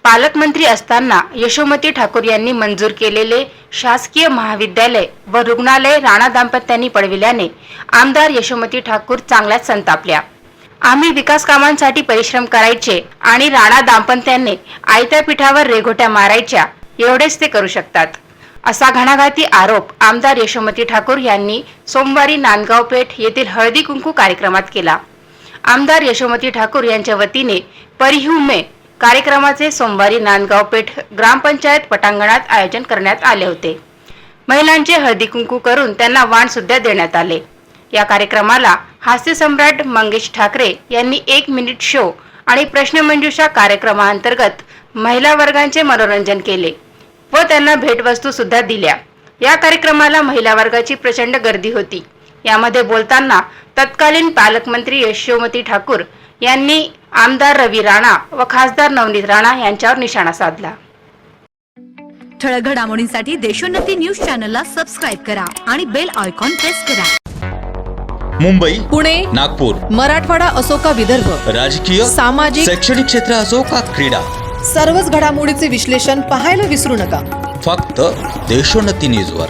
पालकमंत्री असताना यशोमती ठाकूर यांनी मंजूर केलेले शासकीय महाविद्यालय व रुग्णालय राणा दाम्पत्यांनी पडविल्याने आमदार यशोमती ठाकूर चांगल्याच संतापल्या। आम्ही विकास कामांसाठी परिश्रम करायचे आणि राणा दाम्पत्यांनी आयत्या पिठावर रेघोट्या मारायच्या, एवढेच ते करू शकतात, असा घणाघाती आरोप आमदार यशोमती ठाकूर यांनी सोमवारी नांदगाव पेठ येथील हळदी कुंकू कार्यक्रमात केला। आमदार यशोमती ठाकूर यांच्या वतीने परिहुमे कार्यक्रमाचे सोमवारी नांदगाव पेठ ग्रामपंचायत पटांगणात आयोजन करण्यात आले होते। महिलांचे हळदी कुंकू करून त्यांना वाण सुद्धा देण्यात आले। या कार्यक्रमाला हास्य सम्राट मंगेश ठाकरे यांनी 1 मिनिट शो आणि प्रश्नमंजुषा कार्यक्रमांतर्गत महिला वर्गाचे मनोरंजन केले व त्यांना भेटवस्तू सुद्धा दिल्या। या कार्यक्रमाला महिला वर्गाची प्रचंड गर्दी होती। यामध्ये बोलताना तत्कालीन पालकमंत्री यशोमती ठाकूर यांनी आमदार रवी राणा व खासदार नवनीत राणा यांच्यावर निशाणा साधला। ठळक घडामोडींसाठी देशोन्नती न्यूज चॅनलला सबस्क्राइब करा आणि बेल आयकॉन प्रेस करा। मुंबई, पुणे, नागपूर, मराठवाडा असो का विदर्भ, राजकीय, सामाजिक, शैक्षणिक क्षेत्र असो का क्रीडा, सर्वच घडामोडीचे विश्लेषण पाहायला विसरू नका। फक्त देशोन्नती न्यूजवर।